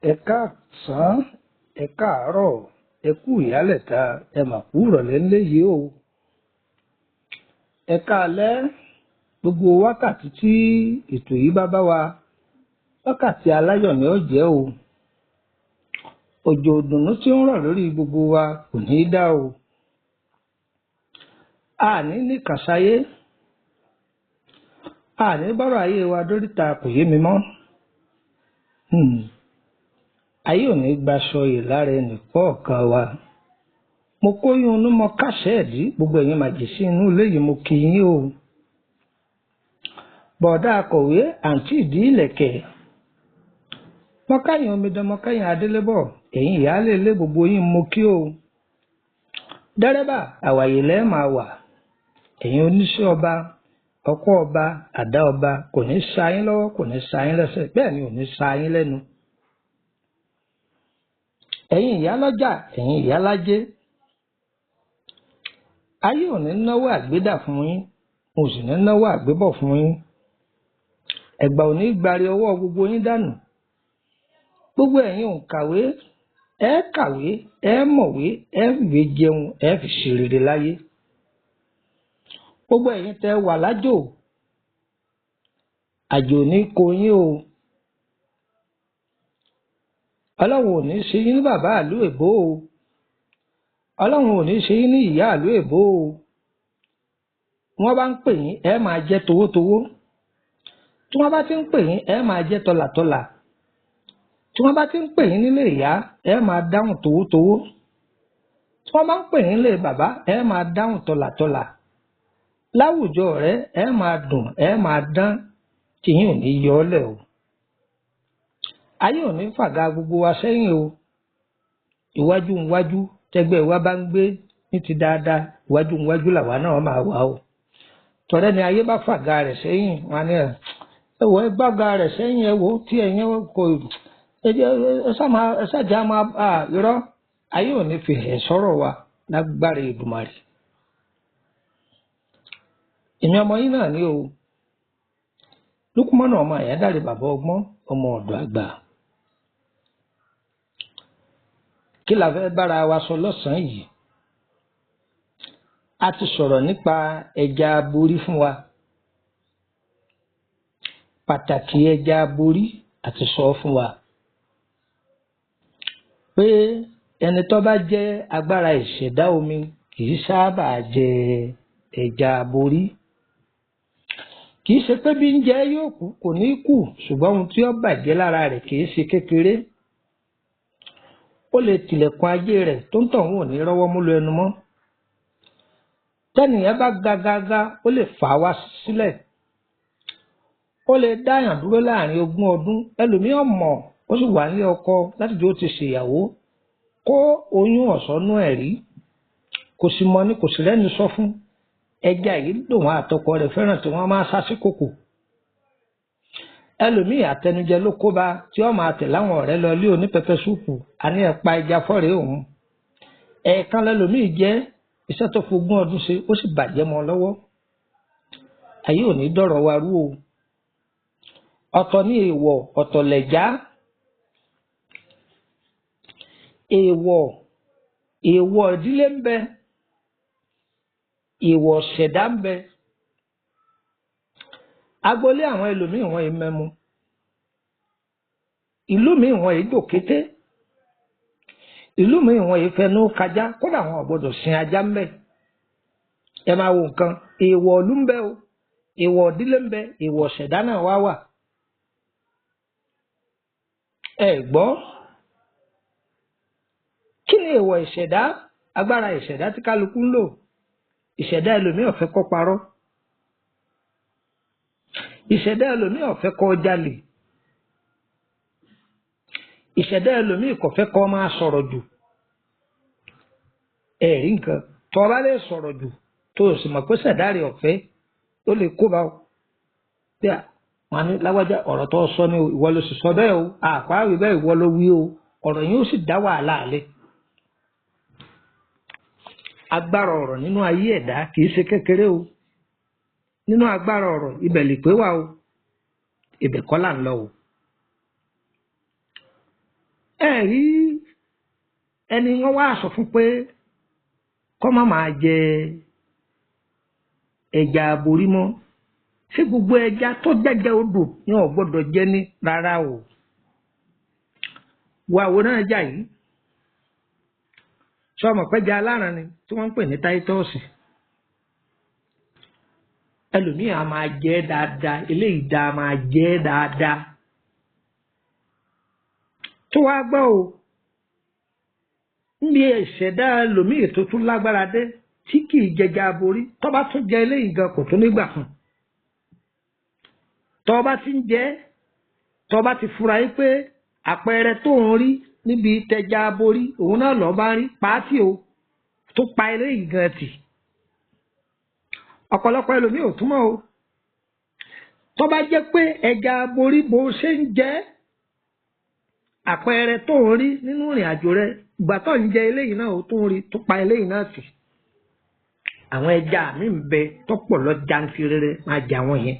Ẹ káàsán, ẹ káàárọ̀, ẹ kú ìyálẹ̀ta, ẹ mà kú ìrọ̀lẹ́ ńlẹ́ o. Ẹ káalẹ́, gbogbo wákàtí tí ètò yìí bá wa, wákàtí aláyọ̀ ni ó jẹ́ o. Òjò ìdùnnú tí ó ń rọ̀ lórí gbogbo wa kò ní í dá o. Àní ní kàsáyé, àní bọ́rọ̀ ayé wa dóríta kò yé mi mọ́. Ayé ò ní gbaṣọ yìí lára ẹnì kọ̀ọ̀kan wa. Mo kóyún inú mọ káṣẹ́ ẹ̀dí, gbogbo ẹ̀yin màjèṣí inú ilé yìí mo kí yín o. Bọ̀dá akọ̀wé àǹtí ìdí ìlẹ̀kẹ̀. Mọ́káyìn omidan mọ́káyìn adélébọ̀, ẹ̀yin ìyáálé ilé gbogbo yín mo kí o. Dẹ́rẹ́bà àwàyè lẹ́ẹ̀ máa wà. Ẹ̀yin oníṣẹ́ ọba, ọkọ́ ọba, àdá ọba kò ní sa yín lọ́wọ́, kò ní sa yín lẹ́sẹ̀, bẹ́ẹ̀ ni ò ní sa yín lẹ́nu. Ẹ̀yin ìyálọ́jà, ẹ̀yin ìyálájé, ayé ò ní náwó àgbédà fún yín, mo sì ní náwó àgbébọ̀ fún yín. Ẹ̀gbà ò ní gbari ọwọ́ gbogbo yín dànù. Gbogbo ẹ̀yin òǹkàwé, ẹ kàwé, ẹ mọ̀wé, ẹ fìwé jẹun, ẹ fi ṣe rere láyé. Gbogbo ẹ̀yin tẹ́ wà lájò, àjò ní kó yín o. Ọlọ́run ò ní ṣe yín ní bàbá ìlú èbó o. Ọlọ́run ò ní ṣe yín ní ìyá ìlú èbó o. Wọ́n bá ń pè yín, ẹ máa jẹ́ towótowó. Tí wọ́n bá ti ń pè yín, ẹ máa jẹ́ tọlàtọlà. Tí wọ́n bá ti ń pè yín nílé ìyá, ẹ máa dáhùn towótowó. Tí wọ́n bá ń pè yín nílé bàbá, ẹ máa dáhùn tọlàtọlà. Láwùjọ rẹ, ẹ máa dùn, ẹ máa dán, tí yín ò ní yọ ọ́ lẹ̀ o. Ayé ò ní fàgà gbogbo wa sẹ́yìn o. Iwájú iwájú tẹ́gbẹ́ wa bá ń gbé ní ti dáadáa, iwájú iwájú làwa náà máa wà o. Tọ̀rẹ́ ni ayé bá fàgà rẹ̀ sẹ́yìn, wọn ni ẹ wò ẹ gbága rẹ̀ sẹ́yìn, ẹ wò tí ẹ̀yin kò ẹ ṣàjà máa irọ́. Ayé ò ní fi hẹ̀ sọ́rọ̀ wa lágbára Èdùmàrè. Èmi ọmọ yín náà ni o. Lúkúmọ́nà ọmọ Àyádáre bàbá ọgbọ́n, ọmọ ọ̀dọ̀ àgbà. Kí la fẹ́ bára wa sọ lọ́sàn-án yìí? A ti sọ̀rọ̀ nípa ẹja aborí fún wa. Pàtàkì ẹja aborí àti sọ fún wa. Pé ẹni tó bá jẹ́ agbára ìṣẹ̀dá omi kì í sábà jẹ ẹja aborí. Kì í ṣe pé bí ń jẹ yóò kú, kò ní kú, ṣùgbọ́n ohun tí ó bàjẹ́ lára rẹ̀ kì í ṣe kékeré. Ó lè tilẹ̀kùn ayé rẹ̀ tó ń tọ̀hún ò ní rọ́wọ́ mú lọ ẹnu mọ́. Tẹ́nìyàn bá gagaga, ó lè fà á wá sílẹ̀. Ó lè dáyàn dúró láàrin 20 ọdún. Ẹlòmíràn mọ̀, ó sì wà nílé ọkọ láti jó ti ṣèyàwó. Kó oyún ọ̀sọ́nú ẹ̀ rí. Kò sì mọ̀ ní kò sì rẹ́ni sọ fún. Ẹja yìí lòun àtọkọ rẹ̀ fẹ́ràn tí wọ́n máa sá sí kòkò. ẹlòmíì àtẹnujẹ ló kó bá tí ó máa tẹ̀ láwọn ọ̀rẹ́ lọ lé oní pẹpẹ súùpù àní ẹ̀pa ẹja fọ́rẹ̀ẹ́ òun ẹ̀ẹ̀kan lẹlòmíì jẹ́ iṣẹ́ tó fogún ọdún ṣe ó sì bàjẹ́ mọ́ lọ́wọ́ ayé ò ní dọ̀rọ̀ wa rú o ọ̀tọ̀ ní èèwọ̀ ọ̀tọ̀ lẹ̀já èèwọ̀ ìdílé ń bẹ èèwọ̀ ṣẹ̀dá ń bẹ agboolé àwọn ẹlòmíì wọn yìí mẹ́mu ìlú míì wọn yìí dòkété ìlú míì wọn yìí fẹnu kájá kódà wọn ò gbọdọ̀ sin ajá ń bẹ ẹ máa wo nǹkan èèwọ̀ ìlú ń bẹ o èèwọ̀ ìdílé ń bẹ èèwọ̀ ṣẹ̀dá náà wá wà ẹ gbọ́ kí ni èèwọ̀ ìṣẹ̀dá agbára ìṣẹ̀dá tí kálukú ń lò ìṣẹ̀dá ẹlòmíì ò fẹ́ kó parọ́ ìṣẹ̀dá ẹlòmíì ò fẹ́ kó jalè ìṣẹ̀dá ẹlòmíì kò fẹ́ kó máa sọ̀rọ̀ jù ẹ̀rí nǹkan tó bá lè sọ̀rọ̀ jù tó o sì mọ̀ pé ṣẹ̀dá rẹ̀ ọ̀fẹ́ ó lè kó bá o bí wọn ní lágbájá ọ̀rọ̀ tó sọ ní ìwọ ló sì sọ bẹ́ẹ̀ o àpáàwì bẹ́ẹ̀ ìwọ ló wí o ọ̀rọ̀ yìí ó sì dá wàhálà alẹ́ agbára ọ̀rọ̀ nínú ayé ẹ̀dá kìí ṣe kékeré o nínú agbára ọ̀rọ̀ ibẹ̀ lè pé wà o ibẹ̀ kọ́ là ń lọ o ẹ rí ẹni wọn wá sọ fún pé kọ́ má máa jẹ ẹja aborí mọ́ ṣé gbogbo ẹja tó jẹjẹ odò ni wọn gbọ́dọ̀ jẹ ní rárá o wà wò náà jà yìí sọmọ pẹja aláran ni tí wọ́n ń pè ní táítọ́ọ̀sì ẹlòmíì á máa jẹ dáadáa eléyìí dá máa jẹ dáadáa tó wá gbọ́ o níbi ìṣẹ̀dá ẹlòmíì tó tún lágbára dé tí kì í jẹja aborí tó bá tún jẹ eléyìí gan kò tún nígbà fún tó bá ti ń jẹ tó bá ti fura yìí pé àpẹẹrẹ tó ń rí níbi tẹja aborí òun náà lọ bá rí pàátì o tó pa eléyìí gan tì ọ̀pọ̀lọpọ̀ ẹlòmíì ò túmọ̀ o tó bá jẹ́ pé ẹja aborí bó ṣe ń jẹ àpẹẹrẹ tó ń rí nínú ìrìn àjò rẹ ìgbà tó ń jẹ eléyìí náà ó tún rí tó pa eléyìí náà tì àwọn ẹja mi ń bẹ tó pọ̀ lọ jantirẹrẹ máa jẹ àwọn yẹn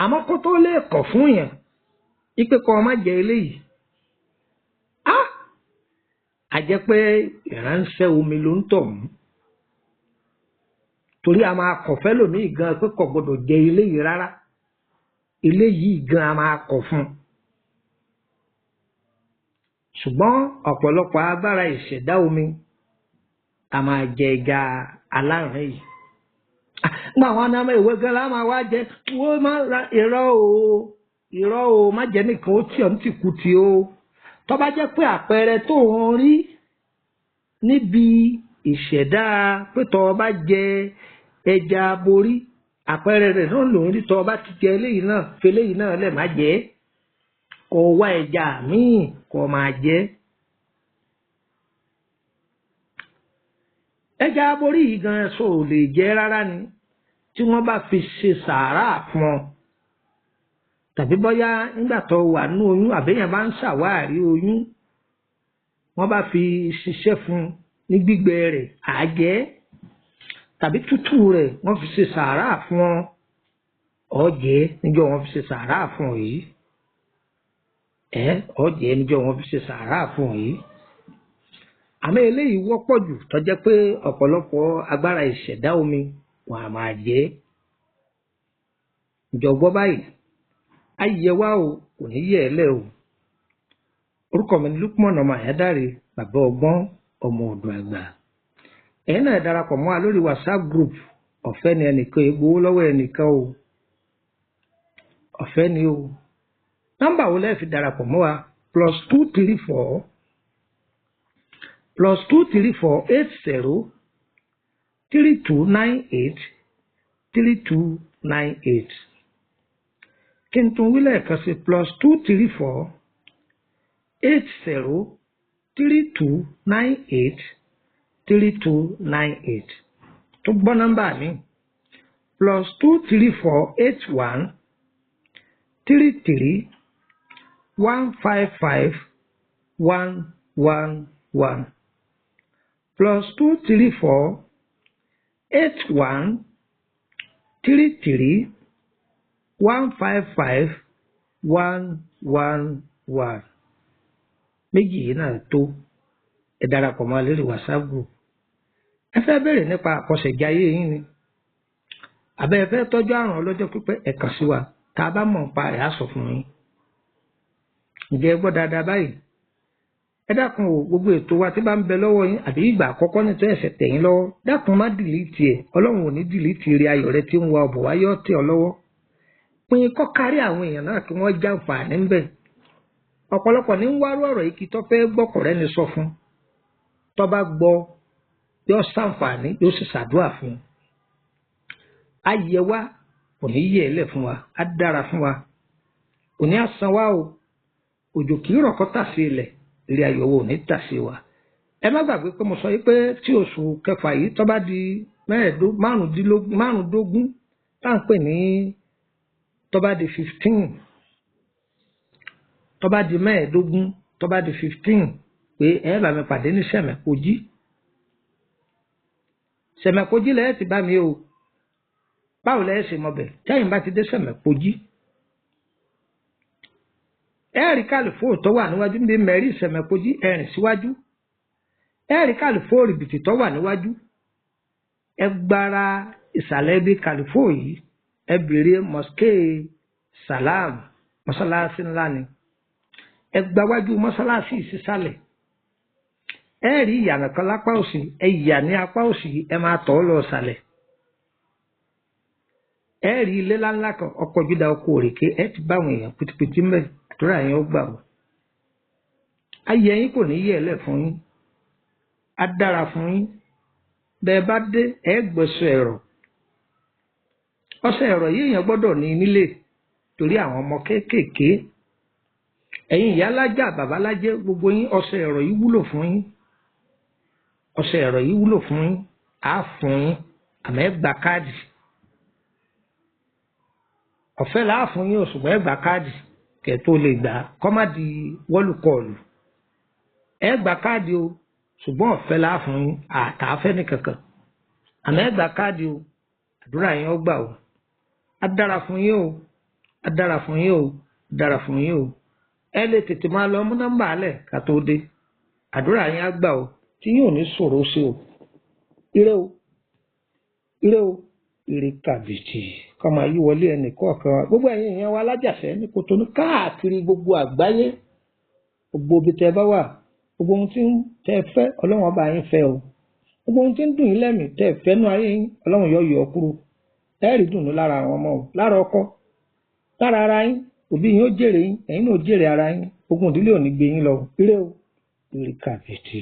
àmọ́ kó tó lè kọ̀ fún yẹn ipe kọ́ ọ má jẹ eléyìí a jẹ́ pé ìránṣẹ́ omi ló ń tọ̀ mú torí a máa kọ̀ fẹ́ lòmíì gan pé kò gbọdọ̀ jẹ eléyìí rárá eléyìí gan a máa kọ̀ fún un ṣùgbọ́n ọ̀pọ̀lọpọ̀ agbára ìṣẹ̀dá omi a máa jẹ ẹja alárùn yìí nígbà wọn náà ìwé gan la máa wá jẹ wọ́n máa ra irọ́ o má jẹ́ nìkan ó tì ọ́ ní tìkùtì o tó bá jẹ́ pé àpẹẹrẹ tó ń rí níbi ìṣẹ̀dá pé tó o bá jẹ ẹja aborí àpẹẹrẹ rẹ̀ náà ló ń rí tó o bá ti jẹ eléyìí náà fi eléyìí náà lẹ̀ má jẹ́ kó o wá ẹja míì kó o máa jẹ. ẹja aborí yìí gan so ò lè jẹ rárá ni tí wọ́n bá fi ṣe sàárà fún ọ tàbí bóyá nígbà tó wà nínú oyún àbẹ́yẹn bá ń ṣàwárí oyún wọ́n bá fi ṣiṣẹ́ fún ní gbígbẹ rẹ̀ àjẹ́ tàbí tútù rẹ̀ wọ́n fi ṣe sàárà fún ọ ọ̀jẹ́ níjọ́ wọ́n fi ṣe sàárà fún ọ yìí ọ̀jẹ́ níjọ́ wọ́n fi ṣe sàárà fún ọ yìí àmọ́ eléyìí wọ́pọ̀ jù tó jẹ́ pé ọ̀pọ̀lọpọ̀ agbára ìṣẹ̀dá omi wọ́n á máa jẹ ìjọ̀gbọ́ báyìí ayé wa o kò ní yẹ ẹ lẹ o orúkọ mi ni Lukman ọmọ Àyádáre bàbá ọgbọ́n ọmọ ọ̀dọ̀ àgbà ẹ̀yin náà darapọ̀ mọ́ wa lórí WhatsApp group ọ̀fẹ́ ni ẹnìkan egbowó lọ́wọ́ ẹnìkan o ọ̀fẹ́ ni o nọ́mbà wo lẹ fi darapọ̀ mọ́ wa +234 +234 80 3298 3298 kí n tún wí lẹ́ẹ̀kan sí +234 80 3298 3298 tó gbọ́ nọ́mbà mi +234 81 33 155 111 plus 234 81 33 155 111. méjì yìí náà tó ẹ darapọ̀ mọ́ lórí WhatsApp group. ẹ fẹ́ bèrè nípa àkọsẹ̀jáyé yín ni àbẹ́ ẹ fẹ́ tọ́jú àrùn ọlọ́jọ́ pípẹ́ ẹ kàn sí wa tá a bá mọ̀ nípa ẹ̀ á sọ fún yín. ǹjẹ́ ẹ gbọ́ dáadáa báyìí? ẹ dákun o, gbogbo ètò wa tí bá ń bẹ lọ́wọ́ yín àbí ìgbà àkọ́kọ́ ní tó ẹ̀sẹ̀ tẹ̀yìn lọ́wọ́, dákun má dìlítì ẹ̀. Ọlọ́run ò ní dìlítì ire ayọ̀ rẹ tí ń wa ọ̀bọ̀ wáyọ́ tẹ̀ ọ́ lọ́wọ́. pín kọ́ kárí àwọn èèyàn náà kí wọ́n jàǹfààní ńbẹ̀. ọ̀pọ̀lọpọ̀ ní ń wárú ọ̀rọ̀ yìí kí tó fẹ́ gbọ́kọ̀rẹ́ ni sọ fún. tó bá gbọ́ yóò ṣàǹfààní yóò sì ṣàdúrà fún un. á yẹ wá kò ní yẹ ẹlẹ̀ fún wa, á dára fún wa, kò ní àsan wá o. òjò kì í rọ̀ kọ́ tà sí ilẹ̀, ilé ayọ̀wò ní tà sí wa. ẹ má gbàgbé pé mo sọ yìí pé tí oṣù kẹfà yìí tó bá di márùndógún tá à ń pè ní tó bá di 15, tó bá di mẹ́ẹ̀ẹ́dógún, tó bá di 15 pé ẹ bá mi pàdé ní sẹ̀mẹ̀kójí. sẹ̀mẹ̀kójí lẹ́yìn ti bá mi o. báwo lẹ́yìn ṣe mọ bẹ̀ tẹ́yìn bá ti dé sẹ̀mẹ̀kójí. ẹ̀rí kàlùfóò tó wà níwájú níbi mẹ́rí sẹ̀mẹ̀kójí ẹ̀rìn síwájú. ẹ̀rí kàlùfóò rìbìtì tó wà níwájú. ẹ gbára ìsàlẹ̀ ibi kàlùfóò yìí ẹ bèrè mosque salam, mọ́sálásí ńlá ni. ẹ gbáwájú mọ́sálásí ìsísàlẹ̀. ẹ̀rí ìyànà kan lápá òsì, ẹ yà ní apá òsì, ẹ máa tọ̀ ọ́ lọ sàlẹ̀. ẹ̀rí ilé ńláńlá kan ọkọ̀ júdà ọkọ̀ òrèké, ẹ ti bá àwọn èèyàn pìtìpìtì ń bẹ̀. àdúrà yẹn ó gbà wọ́n. ayé yín kò ní yẹ̀ lẹ̀ fún yín, á dára fún yín. bẹ́ẹ̀ bá dé ẹ gbọ́sọ̀ ẹ̀rọ. ọṣẹ ẹ̀rọ yìí èèyàn gbọ́dọ̀ ní nílé torí àwọn ọmọ kéékèèké. ẹ̀yin ìyá lájà bàbá lájẹ́ gbogbo yín, ọṣẹ ẹ̀rọ yìí wúlò fún yín. ọṣẹ ẹ̀rọ yìí wúlò fún yín, á fún yín, àmọ́ ẹ gba káàdì. ọ̀fẹ́ làá fún yín, ṣùgbọ́n ẹ gba káàdì kẹ́ tó lè gbà kọ́ má di wọ́lùkọ̀ọ̀lù. ẹ gba káàdì o, ṣùgbọ́n ọ̀fẹ́ làá fún yín, àtàfẹ́ nìkankan. àmọ́ ẹ gba káàdì o, àdúrà yẹn ó gbà o. á dára fún yín o, á dára fún yín o, á dára fún yín o. ẹ lè tètè máa lọ mú nọ́mbà alẹ̀ ká tó dé. àdúrà yẹn á gbà o, tí yóò ní ṣòro sí o. ire o, ire o, ire kàbìtì kọ́ máa yí wọlé ẹnì kọ̀ọ̀kan wa. gbogbo ẹ̀yin èèyàn wa alájàṣẹ́ ní Kòtónú káàkiri gbogbo àgbáyé, gbogbo ibi tẹ́ bá wà, gbogbo ohun tí tẹ́ fẹ́ Ọlọ́run ọba yín fẹ́ o. gbogbo ohun tí ń dùn yín lẹ́mìí tẹ́ fẹ́ nú ayé yín Ọlọ́run yọ yọ kúrò. ẹ rí dùnú lára àwọn ọmọ o, lára ọkọ, lára ara yín, òbí yín ó jèrè yín, ẹ̀yin náà ó jèrè ara yín. ogun ìdílé ò ní gbé yín lọ. ire o, ire kàbìtì.